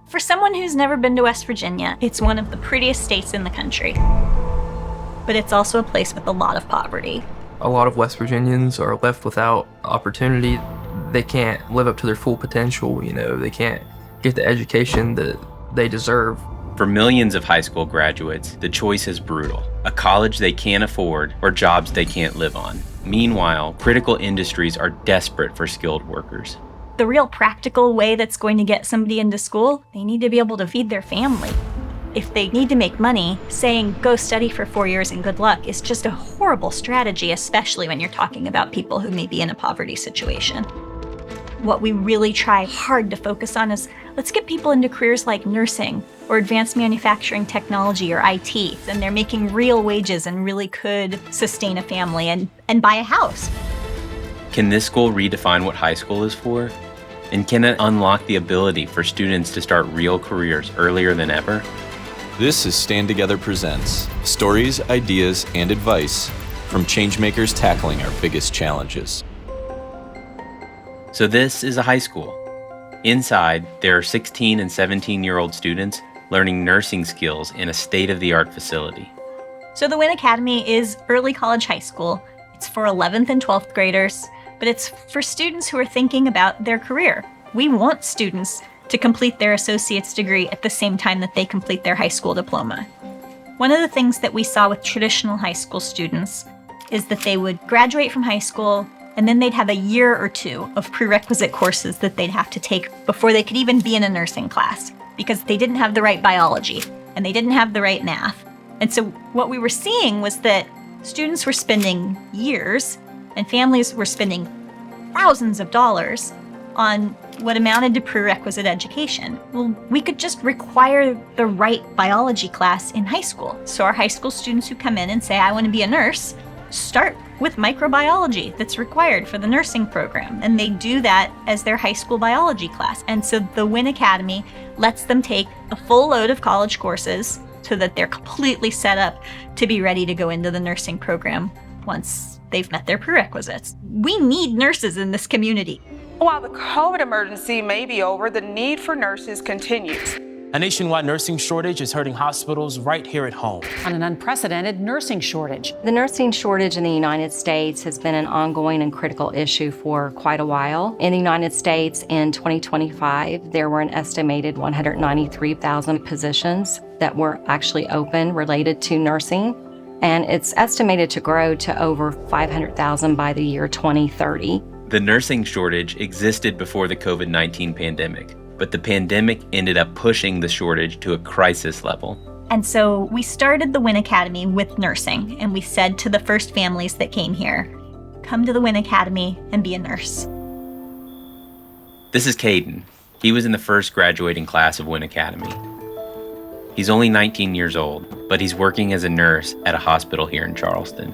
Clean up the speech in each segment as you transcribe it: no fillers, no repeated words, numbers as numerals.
For someone who's never been to West Virginia, it's one of the prettiest states in the country. But it's also a place with a lot of poverty. A lot of West Virginians are left without opportunity. They can't live up to their full potential, they can't get the education that they deserve. For millions of high school graduates, the choice is brutal. A college they can't afford or jobs they can't live on. Meanwhile, critical industries are desperate for skilled workers. The real practical way that's going to get somebody into school, they need to be able to feed their family. If they need to make money, saying go study for 4 years and good luck is just a horrible strategy, especially when you're talking about people who may be in a poverty situation. What we really try hard to focus on is let's get people into careers like nursing or advanced manufacturing technology or IT, and they're making real wages and really could sustain a family and buy a house. Can this school redefine what high school is for? And can it unlock the ability for students to start real careers earlier than ever? This is Stand Together Presents, stories, ideas, and advice from changemakers tackling our biggest challenges. So this is a high school. Inside, there are 16 and 17-year-old students learning nursing skills in a state-of-the-art facility. So the Wynn Academy is early college high school. It's for 11th and 12th graders, but it's for students who are thinking about their career. We want students to complete their associate's degree at the same time that they complete their high school diploma. One of the things that we saw with traditional high school students is that they would graduate from high school and then they'd have a year or two of prerequisite courses that they'd have to take before they could even be in a nursing class because they didn't have the right biology and they didn't have the right math. And so what we were seeing was that students were spending years and families were spending thousands of dollars on what amounted to prerequisite education. Well, we could just require the right biology class in high school. So our high school students who come in and say, I want to be a nurse, start with microbiology that's required for the nursing program. And they do that as their high school biology class. And so the Wynn Academy lets them take a full load of college courses so that they're completely set up to be ready to go into the nursing program once they've met their prerequisites. We need nurses in this community. While the COVID emergency may be over, the need for nurses continues. A nationwide nursing shortage is hurting hospitals right here at home. On an unprecedented nursing shortage. The nursing shortage in the United States has been an ongoing and critical issue for quite a while. In the United States, in 2025, there were an estimated 193,000 positions that were actually open related to nursing, and it's estimated to grow to over 500,000 by the year 2030. The nursing shortage existed before the COVID-19 pandemic, but the pandemic ended up pushing the shortage to a crisis level. And so we started the Wynn Academy with nursing, and we said to the first families that came here, come to the Wynn Academy and be a nurse. This is Kaden. He was in the first graduating class of Wynn Academy. He's only 19 years old, but he's working as a nurse at a hospital here in Charleston.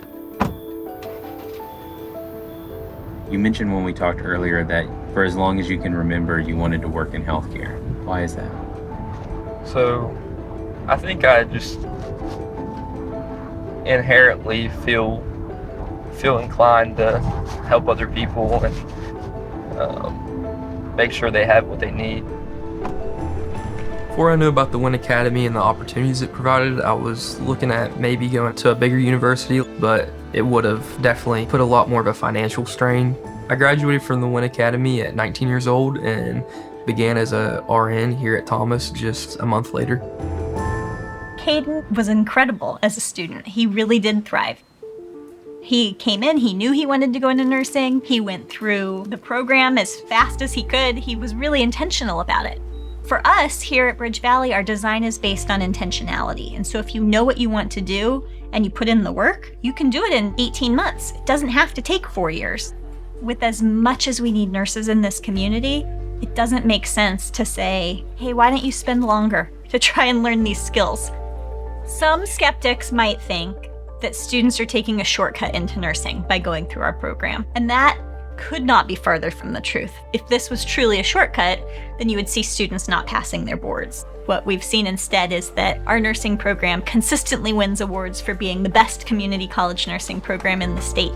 You mentioned when we talked earlier that for as long as you can remember, you wanted to work in healthcare. Why is that? So I think I just inherently feel inclined to help other people and make sure they have what they need. Before I knew about the Wynn Academy and the opportunities it provided, I was looking at maybe going to a bigger university, but it would have definitely put a lot more of a financial strain. I graduated from the Wynn Academy at 19 years old and began as a RN here at Thomas just a month later. Kaden was incredible as a student. He really did thrive. He came in, he knew he wanted to go into nursing. He went through the program as fast as he could. He was really intentional about it. For us here at BridgeValley, our design is based on intentionality. And so if you know what you want to do and you put in the work, you can do it in 18 months. It doesn't have to take 4 years. With as much as we need nurses in this community, it doesn't make sense to say, hey, why don't you spend longer to try and learn these skills? Some skeptics might think that students are taking a shortcut into nursing by going through our program, and that could not be farther from the truth. If this was truly a shortcut, then you would see students not passing their boards. What we've seen instead is that our nursing program consistently wins awards for being the best community college nursing program in the state.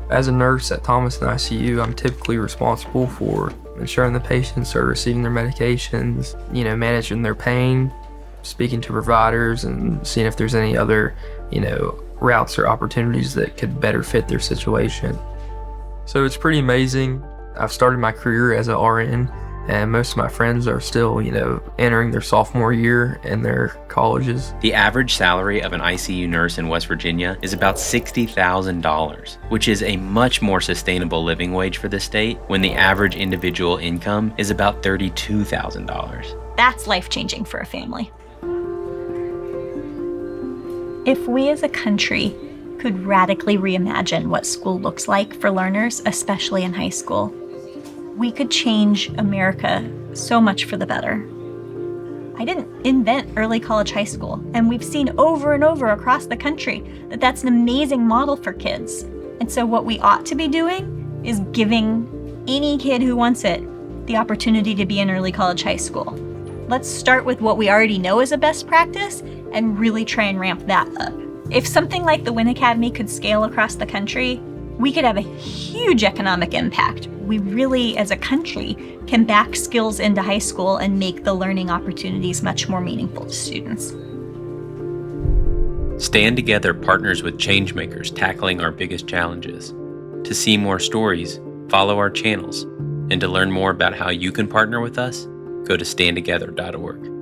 As a nurse at Thomas and ICU, I'm typically responsible for ensuring the patients are receiving their medications, managing their pain, speaking to providers, and seeing if there's any other, routes or opportunities that could better fit their situation. So it's pretty amazing. I've started my career as an RN, and most of my friends are still, entering their sophomore year in their colleges. The average salary of an ICU nurse in West Virginia is about $60,000, which is a much more sustainable living wage for the state when the average individual income is about $32,000. That's life-changing for a family. If we as a country could radically reimagine what school looks like for learners, especially in high school, we could change America so much for the better. I didn't invent early college high school, and we've seen over and over across the country that that's an amazing model for kids. And so what we ought to be doing is giving any kid who wants it the opportunity to be in early college high school. Let's start with what we already know is a best practice and really try and ramp that up. If something like the Win Academy could scale across the country, we could have a huge economic impact. We really, as a country, can back skills into high school and make the learning opportunities much more meaningful to students. Stand Together partners with changemakers tackling our biggest challenges. To see more stories, follow our channels, and to learn more about how you can partner with us, go to standtogether.org.